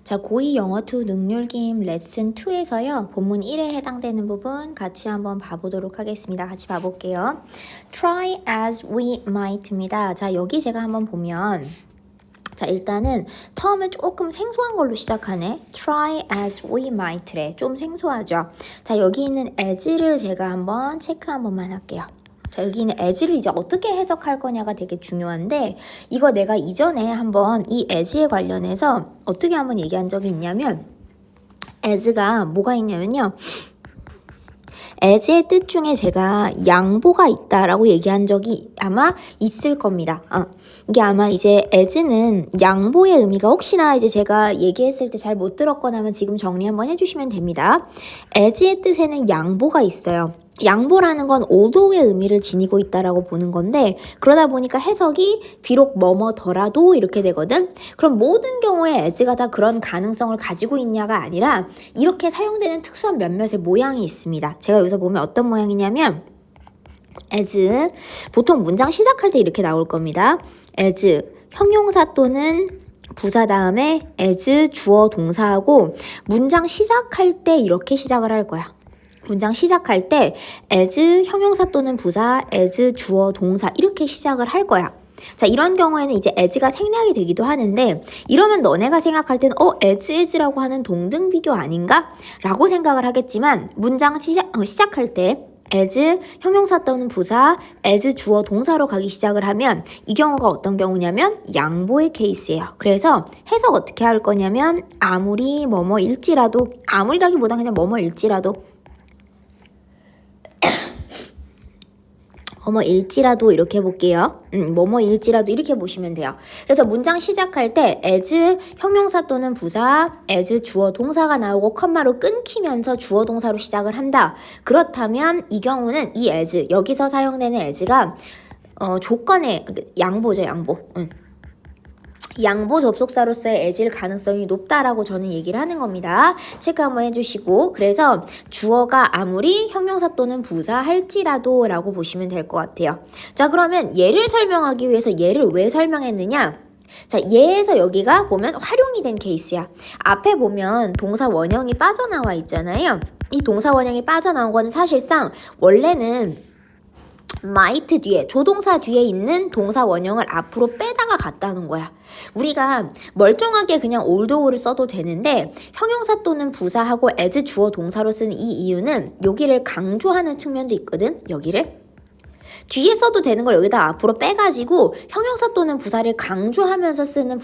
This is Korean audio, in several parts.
자, 고2 영어2 능률게임 레슨 2에서요. 본문 1에 해당되는 부분 같이 한번 봐보도록 하겠습니다. 같이 봐볼게요. Try as we might입니다. 자, 여기 제가 한번 보면 자, 일단은 처음에 조금 생소한 걸로 시작하네. Try as we might래. 좀 생소하죠? 자, 여기 있는 as를 제가 한번 체크 한 번만 할게요. 자, 여기 있는 as를 이제 어떻게 해석할 거냐가 되게 중요한데 이거 내가 이전에 한번 이 as에 관련해서 어떻게 한번 얘기한 적이 있냐면 as가 뭐가 있냐면요. as의 뜻 중에 제가 양보가 있다라고 얘기한 적이 아마 있을 겁니다. 이게 아마 이제 as는 양보의 의미가 혹시나 이제 제가 얘기했을 때 잘 못 들었거나 하면 지금 정리 한번 해주시면 됩니다. as의 뜻에는 양보가 있어요. 양보라는 건 오도의 의미를 지니고 있다라고 보는 건데 그러다 보니까 해석이 비록 뭐뭐더라도 이렇게 되거든. 그럼 모든 경우에 as가 다 그런 가능성을 가지고 있냐가 아니라 이렇게 사용되는 특수한 몇몇의 모양이 있습니다. 제가 여기서 보면 어떤 모양이냐면 as 보통 문장 시작할 때 이렇게 나올 겁니다. as 형용사 또는 부사 다음에 as 주어 동사하고 문장 시작할 때 이렇게 시작을 할 거야. 문장 시작할 때 as 형용사 또는 부사, as 주어 동사 이렇게 시작을 할 거야. 자, 이런 경우에는 이제 as가 생략이 되기도 하는데 이러면 너네가 생각할 때는 as is라고 하는 동등 비교 아닌가? 라고 생각을 하겠지만 문장 시작할 때 as 형용사 또는 부사, as 주어 동사로 가기 시작을 하면 이 경우가 어떤 경우냐면 양보의 케이스예요. 그래서 해석 어떻게 할 거냐면 아무리 뭐뭐일지라도 아무리라기보다 그냥 뭐뭐일지라도 뭐뭐일지라도 이렇게 해볼게요. 뭐뭐일지라도 이렇게 보시면 돼요. 그래서 문장 시작할 때 as 형용사 또는 부사, as 주어 동사가 나오고 컴마로 끊기면서 주어 동사로 시작을 한다. 그렇다면 이 경우는 이 as, 여기서 사용되는 as가 조건의 양보죠, 양보. 양보 접속사로서의 as일 가능성이 높다라고 저는 얘기를 하는 겁니다. 체크 한번 해주시고 그래서 주어가 아무리 형용사 또는 부사 할지라도 라고 보시면 될 것 같아요. 자, 그러면 얘를 설명하기 위해서 얘를 왜 설명했느냐? 자, 얘에서 여기가 보면 활용이 된 케이스야. 앞에 보면 동사 원형이 빠져나와 있잖아요. 이 동사 원형이 빠져나온 거는 사실상 원래는 might 뒤에 조동사 뒤에 있는 동사 원형을 앞으로 빼다가 갖다 놓은 거야. 우리가 멀쩡하게 그냥 oldo를 써도 되는데 형용사 또는 부사하고 as 주어 동사로 쓰는 이 이유는 여기를 강조하는 측면도 있거든. 여기를 뒤에 써도 되는 걸 여기다 앞으로 빼가지고 형용사 또는 부사를 강조하면서 쓰는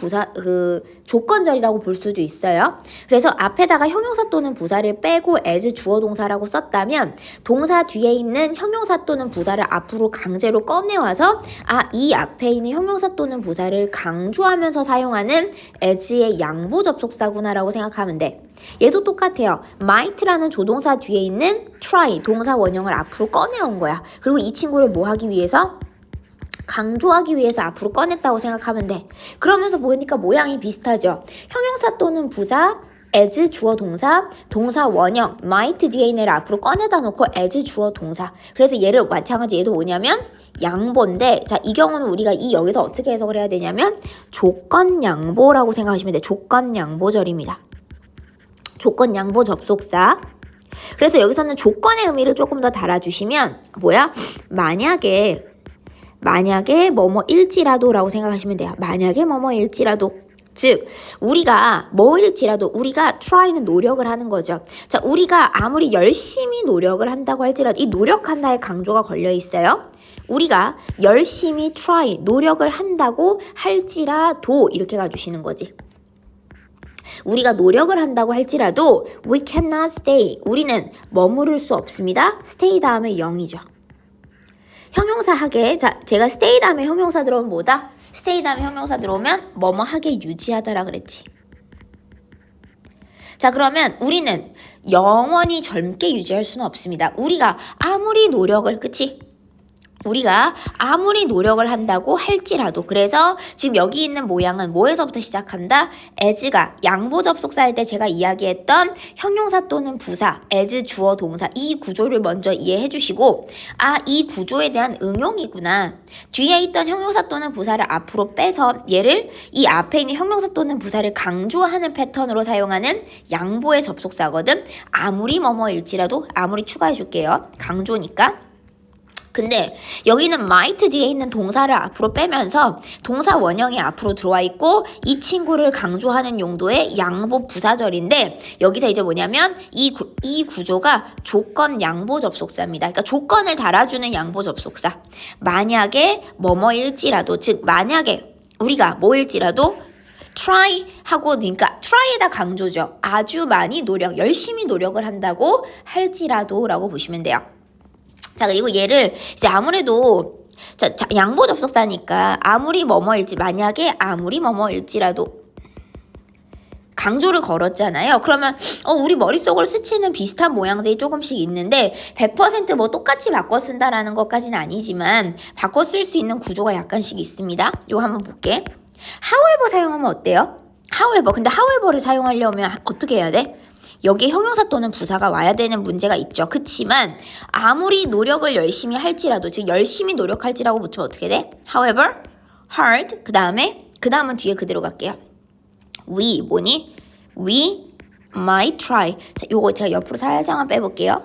조건절이라고 볼 수도 있어요. 그래서 앞에다가 형용사 또는 부사를 빼고 as 주어 동사라고 썼다면 동사 뒤에 있는 형용사 또는 부사를 앞으로 강제로 꺼내와서 이 앞에 있는 형용사 또는 부사를 강조하면서 사용하는 as의 양보 접속사구나라고 생각하면 돼. 얘도 똑같아요. might라는 조동사 뒤에 있는 try 동사 원형을 앞으로 꺼내온 거야. 그리고 이 친구를 뭐 하기 위해서? 강조하기 위해서 앞으로 꺼냈다고 생각하면 돼. 그러면서 보니까 모양이 비슷하죠. 형용사 또는 부사, as 주어 동사, 동사 원형 might 뒤에 있는 애를 앞으로 꺼내다 놓고 as 주어 동사. 그래서 얘를 마찬가지 얘도 뭐냐면 양보인데 자, 이 경우는 우리가 여기서 어떻게 해석을 해야 되냐면 조건 양보라고 생각하시면 돼. 조건 양보절입니다. 조건 양보 접속사. 그래서 여기서는 조건의 의미를 조금 더 달아주시면 만약에 뭐뭐일지라도 라고 생각하시면 돼요. 만약에 뭐뭐일지라도 즉 우리가 뭐일지라도 우리가 try는 노력을 하는 거죠. 자, 우리가 아무리 열심히 노력을 한다고 할지라도 이 노력한다에 강조가 걸려 있어요. 우리가 열심히 try 노력을 한다고 할지라도 이렇게 가주시는 거지. 우리가 노력을 한다고 할지라도 we cannot stay. 우리는 머무를 수 없습니다. stay 다음에 0이죠. 형용사 하게. 자, 제가 stay 다음에 형용사 들어오면 뭐다? stay 다음에 형용사 들어오면 뭐뭐 하게 유지하다라 그랬지. 자, 그러면 우리는 영원히 젊게 유지할 수는 없습니다. 우리가 아무리 노력을, 그치? 우리가 아무리 노력을 한다고 할지라도 그래서 지금 여기 있는 모양은 뭐에서부터 시작한다? as가 양보 접속사일 때 제가 이야기했던 형용사 또는 부사, as 주어 동사 이 구조를 먼저 이해해 주시고 이 구조에 대한 응용이구나. 뒤에 있던 형용사 또는 부사를 앞으로 빼서 얘를 이 앞에 있는 형용사 또는 부사를 강조하는 패턴으로 사용하는 양보의 접속사거든. 아무리 뭐뭐일지라도 아무리 추가해 줄게요. 강조니까. 근데 여기는 might 뒤에 있는 동사를 앞으로 빼면서 동사 원형이 앞으로 들어와 있고 이 친구를 강조하는 용도의 양보 부사절인데 여기서 이제 뭐냐면 이 구조가 조건 양보 접속사입니다. 그러니까 조건을 달아주는 양보 접속사. 만약에 뭐뭐일지라도 즉 만약에 우리가 뭐일지라도 try 하고 그러니까 try에다 강조죠. 아주 많이 노력, 열심히 노력을 한다고 할지라도 라고 보시면 돼요. 자, 그리고 얘를 이제 아무래도 양보 접속사니까 아무리 뭐뭐일지 만약에 아무리 뭐뭐일지라도 강조를 걸었잖아요. 그러면 우리 머릿속을 스치는 비슷한 모양들이 조금씩 있는데 100% 뭐 똑같이 바꿔 쓴다라는 것까지는 아니지만 바꿔 쓸 수 있는 구조가 약간씩 있습니다. 이거 한번 볼게. however 사용하면 어때요? however. 근데 however를 사용하려면 어떻게 해야 돼? 여기에 형용사 또는 부사가 와야 되는 문제가 있죠. 그치만 아무리 노력을 열심히 할지라도 즉 열심히 노력할지라고 붙으면 어떻게 돼? However, hard 그 다음은 뒤에 그대로 갈게요. We 뭐니? We might try. 자, 요거 제가 옆으로 살짝만 빼볼게요.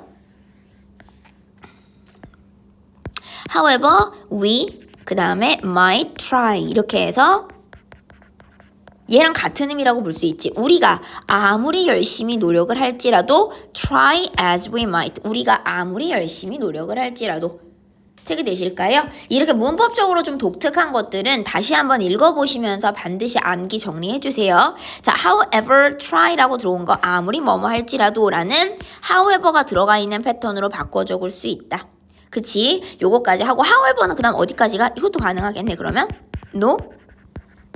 However, we 그 다음에 might try 이렇게 해서 얘랑 같은 의미라고 볼 수 있지. 우리가 아무리 열심히 노력을 할지라도 try as we might. 우리가 아무리 열심히 노력을 할지라도 체크 되실까요? 이렇게 문법적으로 좀 독특한 것들은 다시 한번 읽어보시면서 반드시 암기 정리해 주세요. 자, however, try라고 들어온 거 아무리 뭐뭐 할지라도 라는 however가 들어가 있는 패턴으로 바꿔 적을 수 있다. 그치? 요거까지 하고 however는 그 다음 어디까지가? 이것도 가능하겠네. 그러면 no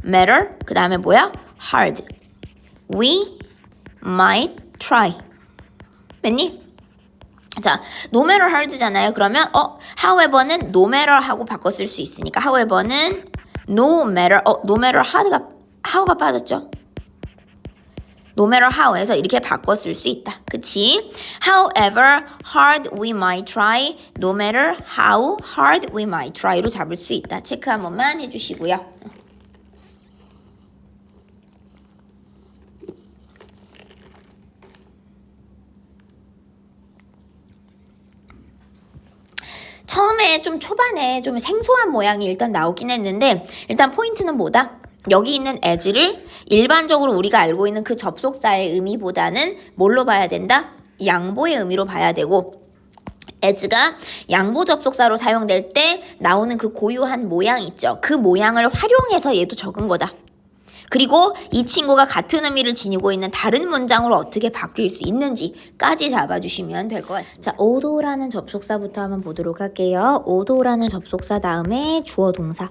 matter 그 다음에 뭐야? hard. We might try. 맞니? 자, no matter hard잖아요. 그러면 however는 no matter 하고 바꿔 쓸 수 있으니까 however는 no matter no matter how가 빠졌죠? no matter how 해서 이렇게 바꿔 쓸 수 있다. 그치? However hard we might try, no matter how hard we might try로 잡을 수 있다. 체크 한 번만 해주시고요. 처음에 좀 초반에 좀 생소한 모양이 일단 나오긴 했는데 일단 포인트는 뭐다? 여기 있는 as를 일반적으로 우리가 알고 있는 그 접속사의 의미보다는 뭘로 봐야 된다? 양보의 의미로 봐야 되고 as가 양보 접속사로 사용될 때 나오는 그 고유한 모양 있죠. 그 모양을 활용해서 얘도 적은 거다. 그리고 이 친구가 같은 의미를 지니고 있는 다른 문장으로 어떻게 바뀔 수 있는지까지 잡아주시면 될 것 같습니다. 자, although라는 접속사부터 한번 보도록 할게요. although라는 접속사 다음에 주어 동사.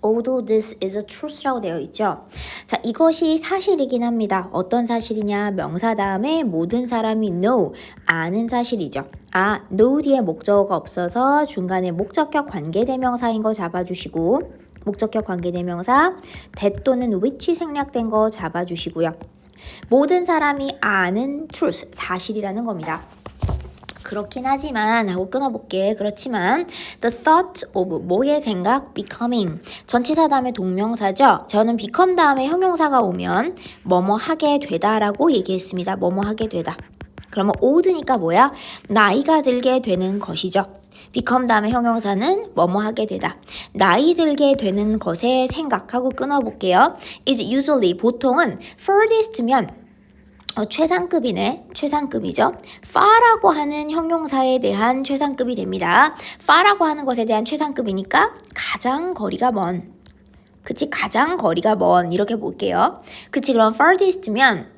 Although this is a truth라고 되어 있죠. 자, 이것이 사실이긴 합니다. 어떤 사실이냐? 명사 다음에 모든 사람이 know, 아는 사실이죠. know 뒤에 목적어가 없어서 중간에 목적격 관계대명사인 거 잡아주시고 목적격 관계대명사 that 또는 which 생략된 거 잡아주시고요. 모든 사람이 아는 truth, 사실이라는 겁니다. 그렇긴 하지만 하고 끊어볼게. 그렇지만 the thought of 뭐의 생각 becoming 전치사 다음에 동명사죠. 저는 become 다음에 형용사가 오면 뭐뭐 하게 되다라고 얘기했습니다. 뭐뭐 하게 되다. 그러면 old니까 뭐야? 나이가 들게 되는 것이죠. become 다음에 형용사는 뭐뭐 하게 되다. 나이 들게 되는 것에 생각하고 끊어볼게요. is usually 보통은 furthest면 최상급이네. 최상급이죠. far라고 하는 형용사에 대한 최상급이 됩니다. far라고 하는 것에 대한 최상급이니까 가장 거리가 먼. 그치? 가장 거리가 먼. 이렇게 볼게요. 그치? 그럼 furthest면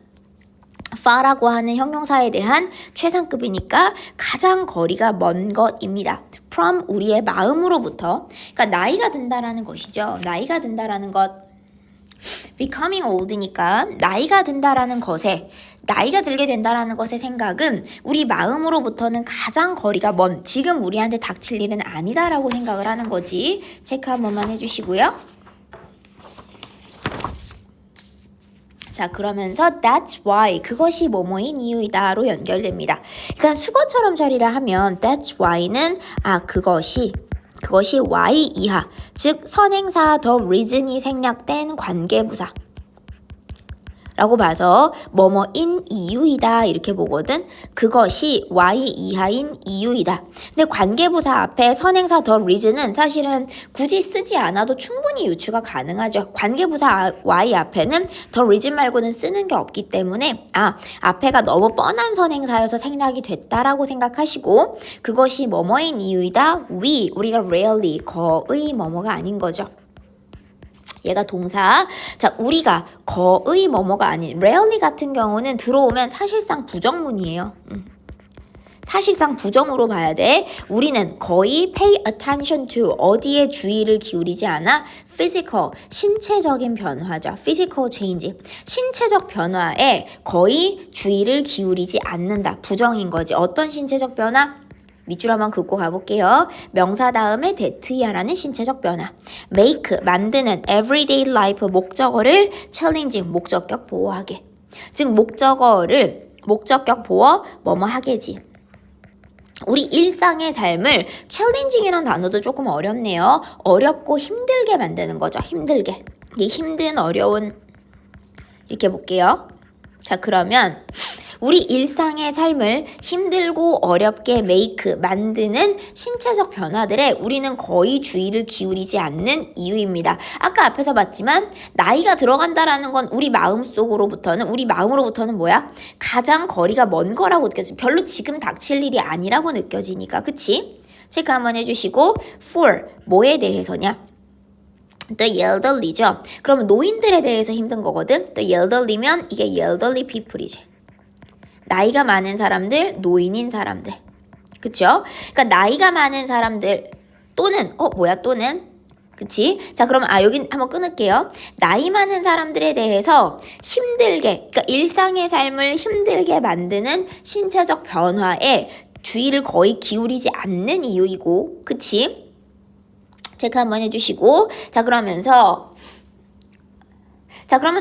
far라고 하는 형용사에 대한 최상급이니까 가장 거리가 먼 것입니다. from 우리의 마음으로부터. 그러니까 나이가 든다라는 것이죠. 나이가 든다라는 것. becoming old니까 나이가 든다라는 것에 나이가 들게 된다라는 것의 생각은 우리 마음으로부터는 가장 거리가 먼 지금 우리한테 닥칠 일은 아니다라고 생각을 하는 거지. 체크 한 번만 해주시고요. 자, 그러면서 that's why, 그것이 뭐뭐인 이유이다로 연결됩니다. 그러니까 수거처럼 처리를 하면 that's why는 그것이 why 이하, 즉 선행사 the reason이 생략된 관계부사 라고 봐서 뭐뭐인 이유이다 이렇게 보거든. 그것이 y 이하인 이유이다. 근데 관계부사 앞에 선행사 the reason은 사실은 굳이 쓰지 않아도 충분히 유추가 가능하죠. 관계부사 y 앞에는 the reason 말고는 쓰는 게 없기 때문에 앞에가 너무 뻔한 선행사여서 생략이 됐다라고 생각하시고 그것이 뭐뭐인 이유이다. 우리가 rarely 거의 뭐뭐가 아닌 거죠. 얘가 동사. 자, 우리가 거의 뭐뭐가 아닌 rarely 같은 경우는 들어오면 사실상 부정문이에요. 사실상 부정으로 봐야 돼. 우리는 거의 pay attention to 어디에 주의를 기울이지 않아? physical, 신체적인 변화죠. physical change. 신체적 변화에 거의 주의를 기울이지 않는다. 부정인 거지. 어떤 신체적 변화? 밑줄 한번 긋고 가볼게요. 명사 다음에 that야라는 신체적 변화. make, 만드는 everyday life 목적어를 challenging, 목적격 보호하게. 즉 목적어를 목적격 보호 뭐뭐 하게지. 우리 일상의 삶을 challenging이라는 단어도 조금 어렵네요. 어렵고 힘들게 만드는 거죠. 힘들게. 이게 힘든, 어려운 이렇게 볼게요. 자, 그러면 우리 일상의 삶을 힘들고 어렵게 만드는 신체적 변화들에 우리는 거의 주의를 기울이지 않는 이유입니다. 아까 앞에서 봤지만 나이가 들어간다라는 건 우리 마음으로부터는 뭐야? 가장 거리가 먼 거라고 느껴져요. 별로 지금 닥칠 일이 아니라고 느껴지니까. 그치? 체크 한번 해주시고 for, 뭐에 대해서냐? The elderly죠. 그러면 노인들에 대해서 힘든 거거든. The elderly면 이게 elderly people이지. 나이가 많은 사람들, 노인인 사람들. 그쵸? 그러니까 나이가 많은 사람들 또는 또는 그치? 자, 그러면 여기 한번 끊을게요. 나이 많은 사람들에 대해서 힘들게, 그러니까 일상의 삶을 힘들게 만드는 신체적 변화에 주의를 거의 기울이지 않는 이유이고, 그치? 체크 한번 해주시고, 자, 그러면서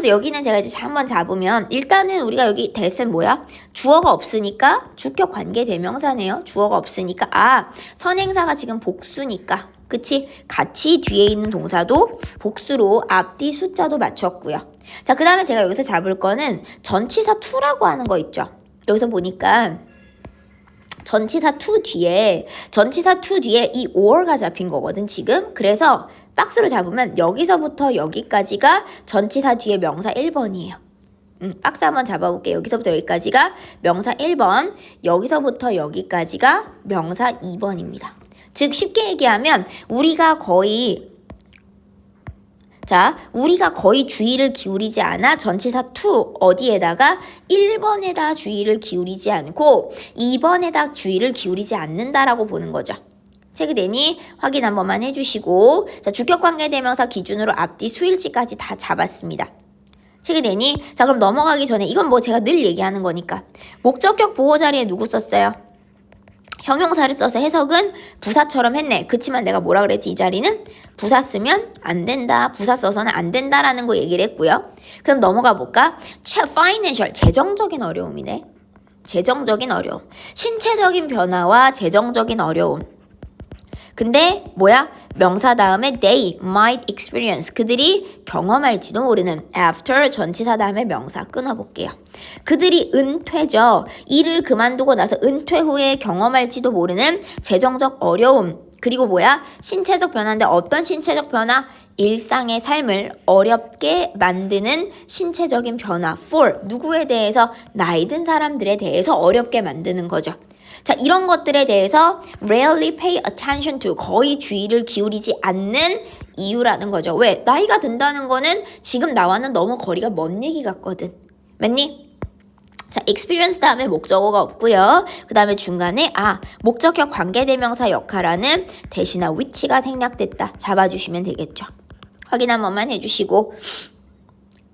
여기는 제가 이제 한번 잡으면 일단은 우리가 여기 that은 뭐야? 주어가 없으니까 주격 관계 대명사네요. 주어가 없으니까 선행사가 지금 복수니까 그치? 같이 뒤에 있는 동사도 복수로 앞뒤 숫자도 맞췄고요. 자, 그 다음에 제가 여기서 잡을 거는 전치사 to라고 하는 거 있죠. 여기서 보니까 전치사 to 뒤에 이 or가 잡힌 거거든 지금. 그래서 박스로 잡으면 여기서부터 여기까지가 전치사 뒤에 명사 1번이에요. 박스 한번 잡아볼게요. 여기서부터 여기까지가 명사 1번, 여기서부터 여기까지가 명사 2번입니다. 즉 쉽게 얘기하면 우리가 거의 주의를 기울이지 않아 전치사 to 어디에다가 1번에다 주의를 기울이지 않고 2번에다 주의를 기울이지 않는다라고 보는 거죠. 체크되니 확인 한 번만 해주시고, 자, 주격관계대명사 기준으로 앞뒤 수일치까지 다 잡았습니다. 체크되니? 자, 그럼 넘어가기 전에 이건 제가 늘 얘기하는 거니까 목적격 보호 자리에 누구 썼어요? 형용사를 써서 해석은 부사처럼 했네. 그치만 내가 뭐라 그랬지? 이 자리는 부사 쓰면 안 된다. 부사 써서는 안 된다라는 거 얘기를 했고요. 그럼 넘어가 볼까? financial, 재정적인 어려움이네. 재정적인 어려움. 신체적인 변화와 재정적인 어려움. 근데 명사 다음에 they might experience, 그들이 경험할지도 모르는 after 전치사 다음에 명사 끊어볼게요. 그들이 은퇴죠. 일을 그만두고 나서 은퇴 후에 경험할지도 모르는 재정적 어려움. 그리고 신체적 변화인데 어떤 신체적 변화? 일상의 삶을 어렵게 만드는 신체적인 변화. for 누구에 대해서? 나이 든 사람들에 대해서 어렵게 만드는 거죠. 자, 이런 것들에 대해서 rarely pay attention to, 거의 주의를 기울이지 않는 이유라는 거죠. 왜? 나이가 든다는 거는 지금 나와는 너무 거리가 먼 얘기 같거든. 맞니? 자, experience 다음에 목적어가 없고요. 그 다음에 중간에 목적격 관계대명사 역할하는 대신나 which가 생략됐다. 잡아주시면 되겠죠. 확인 한 번만 해주시고,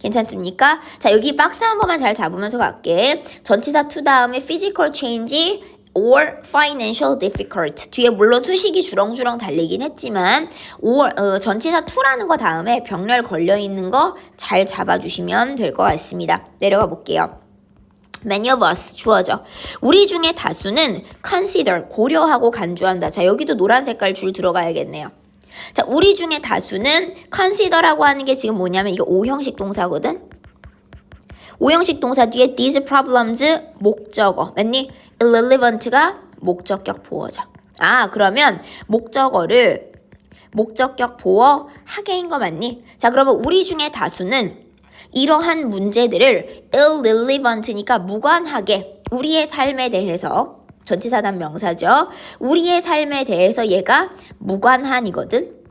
괜찮습니까? 자, 여기 박스 한 번만 잘 잡으면서 갈게. 전치사 to 다음에 physical change or financial difficult. 뒤에 물론 수식이 주렁주렁 달리긴 했지만 전치사 to라는 거 다음에 병렬 걸려있는 거 잘 잡아주시면 될 것 같습니다. 내려가 볼게요. Many of us 주어져. 우리 중에 다수는 consider 고려하고 간주한다. 자, 여기도 노란 색깔 줄 들어가야겠네요. 자, 우리 중에 다수는 consider라고 하는 게 지금 뭐냐면 이거 5형식 동사거든. 5형식 동사 뒤에 these problems 목적어 맞니? irrelevant가 목적격 보어죠. 아, 그러면 목적어를 목적격 보어 하게인 거 맞니? 자, 그러면 우리 중에 다수는 이러한 문제들을 irrelevant니까 무관하게 우리의 삶에 대해서 전치사단 명사죠. 우리의 삶에 대해서 얘가 무관한이거든.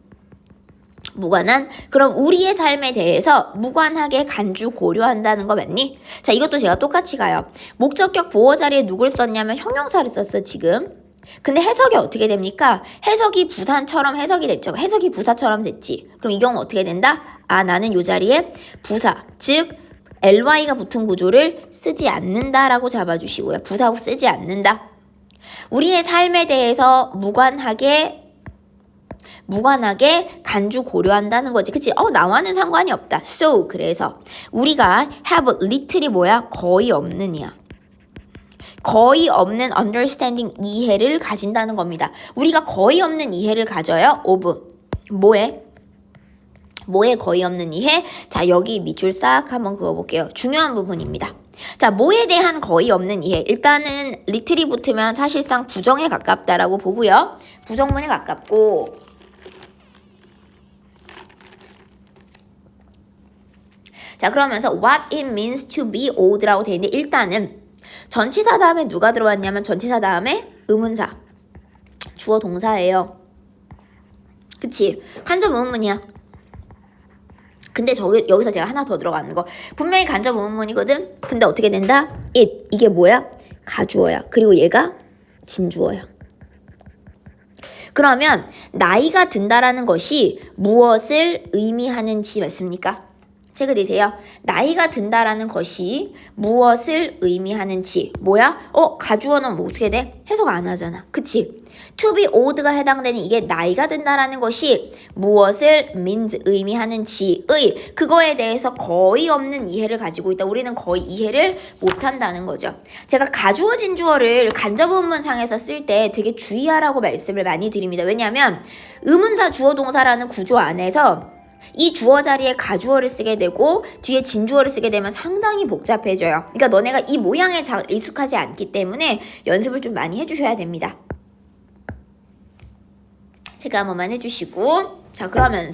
무관한. 그럼 우리의 삶에 대해서 무관하게 간주 고려한다는 거 맞니? 자, 이것도 제가 똑같이 가요. 목적격 보어 자리에 누굴 썼냐면 형용사를 썼어 지금. 근데 해석이 어떻게 됩니까? 해석이 부사처럼 해석이 됐죠. 해석이 부사처럼 됐지. 그럼 이 경우 어떻게 된다? 아, 나는 요 자리에 부사, 즉 ly가 붙은 구조를 쓰지 않는다라고 잡아주시고요. 부사고 쓰지 않는다. 우리의 삶에 대해서 무관하게 간주 고려한다는 거지. 그치? 나와는 상관이 없다. So, 그래서 우리가 have little이 뭐야? 거의 없는이야. 거의 없는 understanding, 이해를 가진다는 겁니다. 우리가 거의 없는 이해를 가져요. of. 뭐에 거의 없는 이해? 자, 여기 밑줄 싹 한번 그어볼게요. 중요한 부분입니다. 자, 뭐에 대한 거의 없는 이해. 일단은 little이 붙으면 사실상 부정에 가깝다라고 보고요. 부정문에 가깝고. 자, 그러면서 what it means to be old라고 돼 있는데 일단은 전치사 다음에 누가 들어왔냐면 전치사 다음에 의문사. 주어 동사예요. 그치? 간접 의문문이야. 근데 여기서 제가 하나 더 들어가는 거. 분명히 간접 의문문이거든? 근데 어떻게 된다? it. 이게 뭐야? 가주어야. 그리고 얘가 진주어야. 그러면 나이가 든다라는 것이 무엇을 의미하는지 맞습니까? 체크되세요. 나이가 든다라는 것이 무엇을 의미하는지. 뭐야? 가주어는 뭐 어떻게 돼? 해석 안 하잖아. 그치? to be old가 해당되는 이게 나이가 든다라는 것이 무엇을 means 의미하는지의 그거에 대해서 거의 없는 이해를 가지고 있다. 우리는 거의 이해를 못한다는 거죠. 제가 가주어 진주어를 간접 의문상에서 쓸 때 되게 주의하라고 말씀을 많이 드립니다. 왜냐하면 의문사 주어 동사라는 구조 안에서 이 주어 자리에 가주어를 쓰게 되고 뒤에 진주어를 쓰게 되면 상당히 복잡해져요. 그러니까 너네가 이 모양에 잘 익숙하지 않기 때문에 연습을 좀 많이 해주셔야 됩니다. 체크 한 번만 해주시고 자, 그러면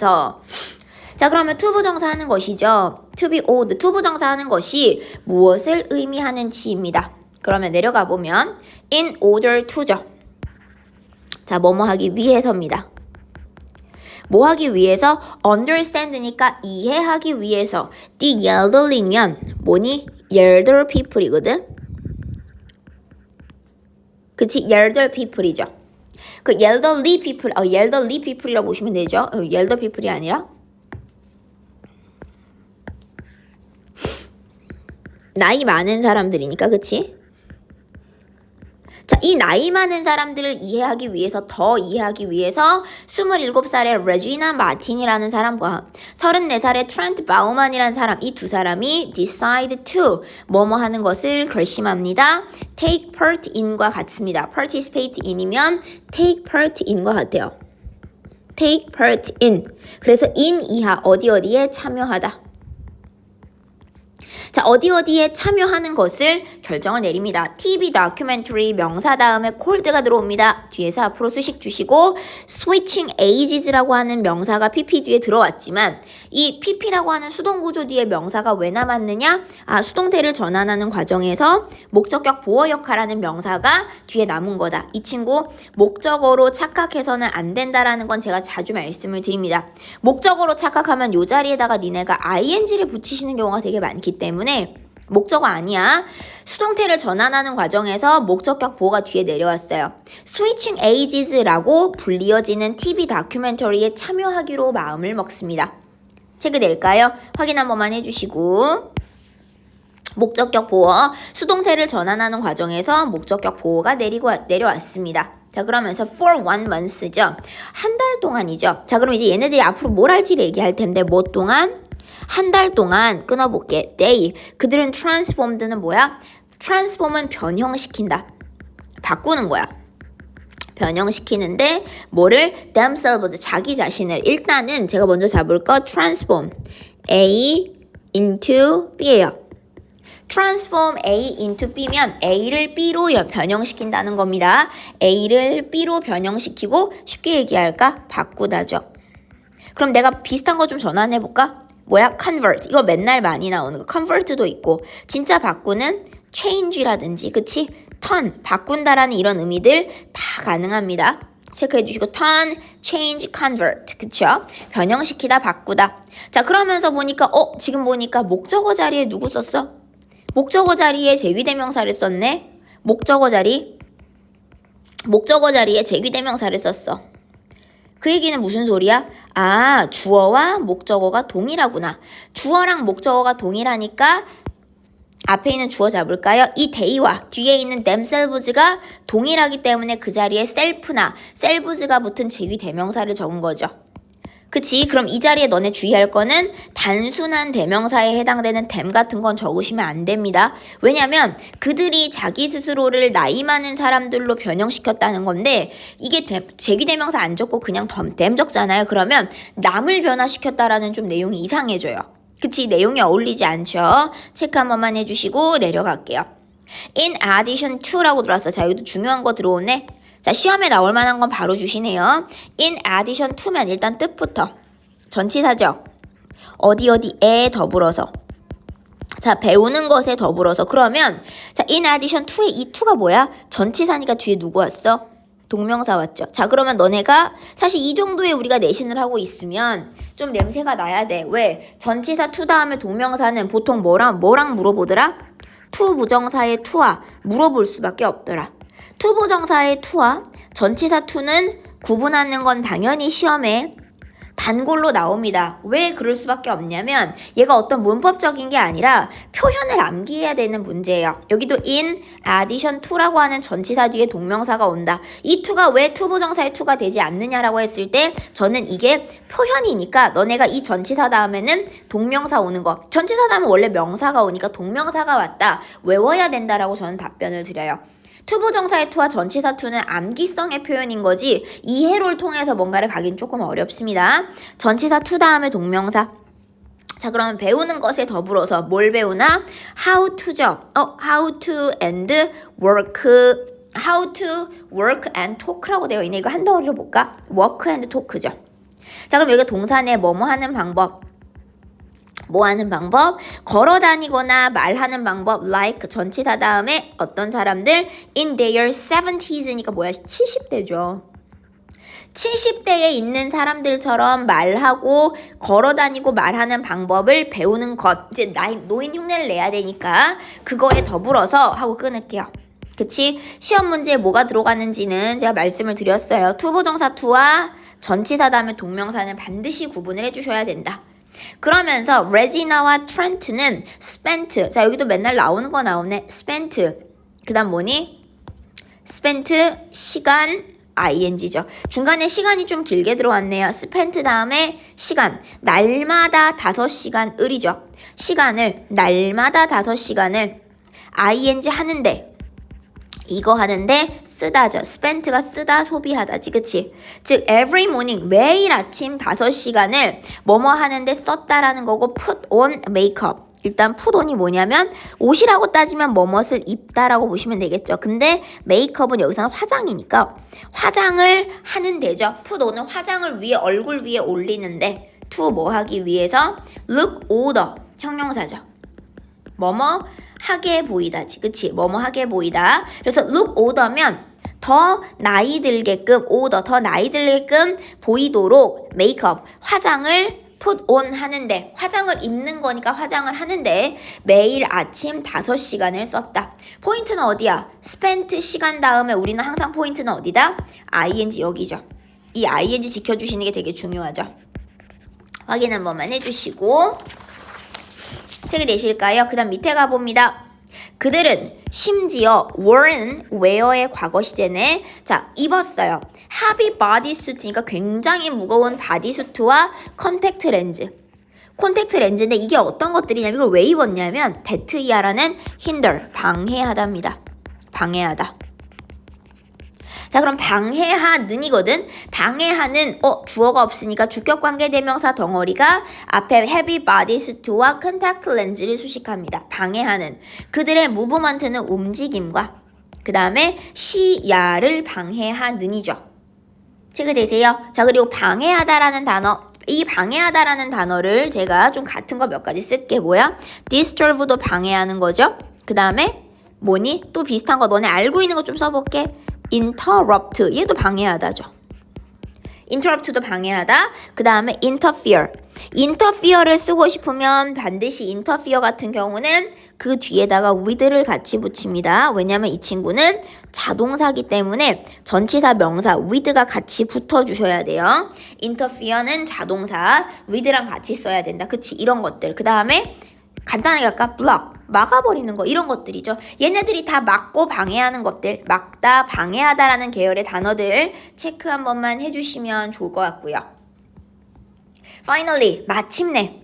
to 부정사 하는 것이죠. to be old, to 부정사 하는 것이 무엇을 의미하는지입니다. 그러면 내려가 보면 in order to죠. 자, 뭐뭐 하기 위해서입니다. 뭐 하기 위해서? understand니까 이해하기 위해서. the elderly면 뭐니? elder people이거든. 그치? elder people이죠. 그 elderly people, elderly people이라고 보시면 되죠. elder people이 아니라 나이 많은 사람들이니까, 그치? 자, 이 나이 많은 사람들을 이해하기 위해서, 더 이해하기 위해서 27살의 레지나 마틴이라는 사람과 34살의 트렌트 바우만이라는 사람, 이 두 사람이 decide to 뭐뭐 하는 것을 결심합니다. take part in과 같습니다. participate in이면 take part in과 같아요. take part in. 그래서 in 이하 어디에 참여하다. 자, 어디에 참여하는 것을 결정을 내립니다. TV 다큐멘터리 명사 다음에 cold가 들어옵니다. 뒤에서 앞으로 수식 주시고 switching ages라고 하는 명사가 PP 뒤에 들어왔지만 이 PP라고 하는 수동구조 뒤에 명사가 왜 남았느냐? 수동태를 전환하는 과정에서 목적격 보어 역할하는 명사가 뒤에 남은 거다. 이 친구 목적어로 착각해서는 안 된다라는 건 제가 자주 말씀을 드립니다. 목적어로 착각하면 요 자리에다가 니네가 ing를 붙이시는 경우가 되게 많기 때문에 목적어 아니야. 수동태를 전환하는 과정에서 목적격 보어가 뒤에 내려왔어요. Switching ages라고 불리어지는 TV 다큐멘터리에 참여하기로 마음을 먹습니다. 체크될까요? 확인 한 번만 해주시고. 목적격 보어, 수동태를 전환하는 과정에서 목적격 보어가 내려왔습니다. 자, 그러면서 for 1month죠. 한 달 동안이죠. 자, 그럼 이제 얘네들이 앞으로 뭘 할지를 얘기할 텐데 뭐 동안? 한 달 동안 끊어볼게. day. 그들은 transformed는 뭐야? transform은 변형시킨다. 바꾸는 거야. 변형시키는데 뭐를? themselves, 자기 자신을. 일단은 제가 먼저 잡을 거 transform. A into B예요. transform A into B면 A를 B로 변형시킨다는 겁니다. A를 B로 변형시키고 쉽게 얘기할까? 바꾸다죠. 그럼 내가 비슷한 거 좀 전환해볼까? 뭐야? convert. 이거 맨날 많이 나오는 거. convert도 있고 진짜 바꾸는 change라든지 그치? turn. 바꾼다라는 이런 의미들 다 가능합니다. 체크해 주시고 turn, change, convert. 그쵸? 변형시키다, 바꾸다. 자, 그러면서 보니까 지금 보니까 목적어 자리에 누구 썼어? 목적어 자리에 제귀대명사를 썼네. 목적어 자리에 제귀대명사를 썼어. 그 얘기는 무슨 소리야? 아, 주어와 목적어가 동일하구나. 주어랑 목적어가 동일하니까 앞에 있는 주어 잡을까요? 이 they와 뒤에 있는 themselves가 동일하기 때문에 그 자리에 self나 selves가 붙은 제귀대명사를 적은 거죠. 그치? 그럼 이 자리에 너네 주의할 거는 단순한 대명사에 해당되는 them 같은 건 적으시면 안 됩니다. 왜냐면 그들이 자기 스스로를 나이 많은 사람들로 변형시켰다는 건데 이게 제귀대명사 안 적고 그냥 them 적잖아요. 그러면 남을 변화시켰다라는 좀 내용이 이상해져요. 그치? 내용이 어울리지 않죠? 체크 한 번만 해주시고 내려갈게요. In addition to라고 들어왔어. 자, 여기도 중요한 거 들어오네. 자, 시험에 나올 만한 건 바로 주시네요. In addition to면 일단 뜻부터. 전치사죠. 어디에 더불어서. 자, 배우는 것에 더불어서. 그러면 자, in addition to의 이 to가 뭐야? 전치사니까 뒤에 누구 왔어? 동명사 왔죠. 자, 그러면 너네가 사실 이 정도에 우리가 내신을 하고 있으면 좀 냄새가 나야 돼. 왜? 전치사 to 다음에 동명사는 보통 뭐랑 물어보더라? to 부정사의 to와 물어볼 수밖에 없더라. to 부정사의 to와 전치사 to는 구분하는 건 당연히 시험에 단골로 나옵니다. 왜 그럴 수밖에 없냐면 얘가 어떤 문법적인 게 아니라 표현을 암기해야 되는 문제예요. 여기도 in addition to라고 하는 전치사 뒤에 동명사가 온다. 이 to가 왜 to 부정사의 to가 되지 않느냐라고 했을 때 저는 이게 표현이니까 너네가 이 전치사 다음에는 동명사 오는 거. 전치사 다음에 원래 명사가 오니까 동명사가 왔다. 외워야 된다라고 저는 답변을 드려요. 투부정사의 투와 전치사 투는 암기성의 표현인 거지 이해를 통해서 뭔가를 가긴 조금 어렵습니다. 전치사 투 다음에 동명사. 자, 그러면 배우는 것에 더불어서 뭘 배우나? how to죠. how to and work. how to work and talk라고 되어 있네. 이거 한 덩어리로 볼까? work and talk죠. 자, 그럼 여기 동사네 뭐뭐 하는 방법. 뭐 하는 방법? 걸어 다니거나 말하는 방법 like 전치사 다음에 어떤 사람들 in their 70s니까 뭐야? 70대죠. 70대에 있는 사람들처럼 말하고 걸어 다니고 말하는 방법을 배우는 것. 이제 노인 흉내를 내야 되니까 그거에 더불어서 하고 끊을게요. 그치? 시험 문제에 뭐가 들어가는지는 제가 말씀을 드렸어요. 투부정사 투와 전치사 다음에 동명사는 반드시 구분을 해주셔야 된다. 그러면서 레지나와 트렌트는 spent. 자, 여기도 맨날 나오는 거 나오네. spent. 그 다음 뭐니? spent 시간 ing죠. 중간에 시간이 좀 길게 들어왔네요. spent 다음에 시간. 날마다 5시간 을이죠. 시간을 날마다 5시간을 ing 하는데 이거 하는데 쓰다죠. spent가 쓰다, 소비하다지. 그치? 즉 every morning 매일 아침 5시간을 뭐뭐 하는데 썼다라는 거고 put on makeup. 일단 put on이 뭐냐면 옷이라고 따지면 뭐뭇을 입다라고 보시면 되겠죠. 근데 makeup은 여기서는 화장이니까 화장을 하는 데죠. put on은 화장을 위에 얼굴 위에 올리는데 to 뭐 하기 위해서 look older 형용사죠. 뭐뭐 하게 보이다지. 그치? 뭐뭐 하게 보이다. 그래서 look older면 더 나이 들게끔 older 더 나이 들게끔 보이도록 메이크업 화장을 put on 하는데 화장을 입는 거니까 화장을 하는데 매일 아침 5시간을 썼다. 포인트는 어디야? spent 시간 다음에 우리는 항상 포인트는 어디다? ing 여기죠. 이 ing 지켜주시는 게 되게 중요하죠. 확인 한 번만 해주시고 책이 되실까요? 그 다음 밑에 가봅니다. 그들은 심지어 were는 wear의 과거 시제네. 자, 입었어요. heavy bodysuit니까 굉장히 무거운 바디수트와 컨택트 렌즈. 콘택트 렌즈인데 이게 어떤 것들이냐면 이걸 왜 입었냐면 데트이아라는 hinder, 방해하다입니다. 방해하다. 자, 그럼 방해하는이거든. 방해하는 주어가 없으니까 주격관계 대명사 덩어리가 앞에 heavy bodysuit와 contact 렌즈를 수식합니다. 방해하는. 그들의 movement는 움직임과 그 다음에 시야를 방해하는이죠. 체크되세요? 자, 그리고 방해하다라는 단어. 이 방해하다라는 단어를 제가 좀 같은 거 몇 가지 쓸게. 뭐야? disturbe도 방해하는 거죠. 그 다음에 뭐니? 또 비슷한 거 너네 알고 있는 거 좀 써볼게. interrupt 얘도 방해하다죠. interrupt도 방해하다. 그 다음에 interfere. interfere를 쓰고 싶으면 반드시 interfere 같은 경우는 그 뒤에다가 with를 같이 붙입니다. 왜냐면 이 친구는 자동사기 때문에 전치사 명사 with가 같이 붙어주셔야 돼요. interfere는 자동사 with랑 같이 써야 된다. 그치? 이런 것들. 그 다음에 간단하게 아까 block 막아버리는 거 이런 것들이죠. 얘네들이 다 막고 방해하는 것들, 막다, 방해하다라는 계열의 단어들 체크 한 번만 해주시면 좋을 것 같고요. Finally, 마침내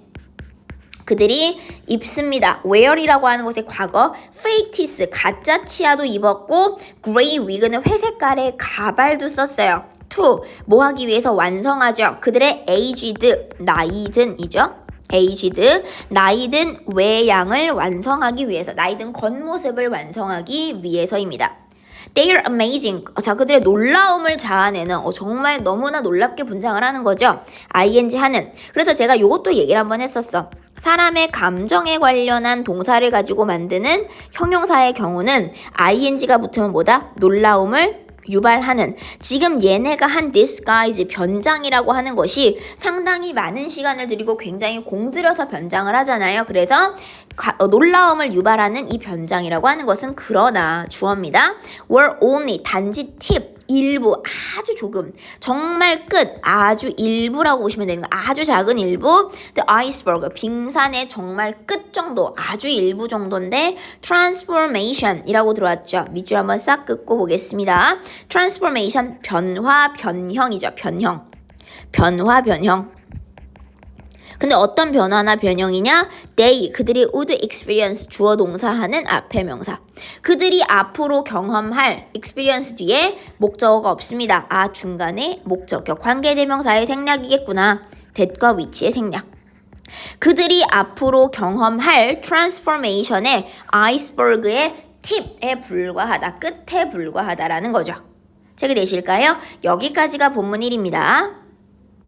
그들이 입습니다. wear이라고 하는 것의 과거 fake teeth, 가짜 치아도 입었고 gray wig는 회색깔의 가발도 썼어요. to, 뭐 하기 위해서 완성하죠. 그들의 aged, 나이 든이죠. aged, 나이 든 외양을 완성하기 위해서, 나이 든 겉모습을 완성하기 위해서입니다. They are amazing. 자, 그들의 놀라움을 자아내는 정말 너무나 놀랍게 분장을 하는 거죠. ing 하는. 그래서 제가 요것도 얘기를 한번 했었어. 사람의 감정에 관련한 동사를 가지고 만드는 형용사의 경우는 ing가 붙으면 뭐다? 놀라움을 유발하는. 지금 얘네가 한 disguise, 변장이라고 하는 것이 상당히 많은 시간을 들이고 굉장히 공들여서 변장을 하잖아요. 그래서 놀라움을 유발하는 이 변장이라고 하는 것은 그러나 주어입니다. were only, 단지 팁, 일부, 아주 조금, 정말 끝, 아주 일부라고 보시면 되는 거. 아주 작은 일부. The iceberg, 빙산의 정말 끝 정도, 아주 일부 정도인데 transformation이라고 들어왔죠. 밑줄 한번 싹 긋고 보겠습니다. transformation, 변화, 변형이죠. 변형. 변화, 변형. 근데 어떤 변화나 변형이냐? They, 그들이 would experience, 주어 동사하는 앞에 명사. 그들이 앞으로 경험할 experience 뒤에 목적어가 없습니다. 아, 중간에 목적격, 관계대명사의 생략이겠구나. that과 which의 생략. 그들이 앞으로 경험할 transformation의 iceberg의 팁에 불과하다, 끝에 불과하다라는 거죠. 체크되실까요? 여기까지가 본문 1입니다.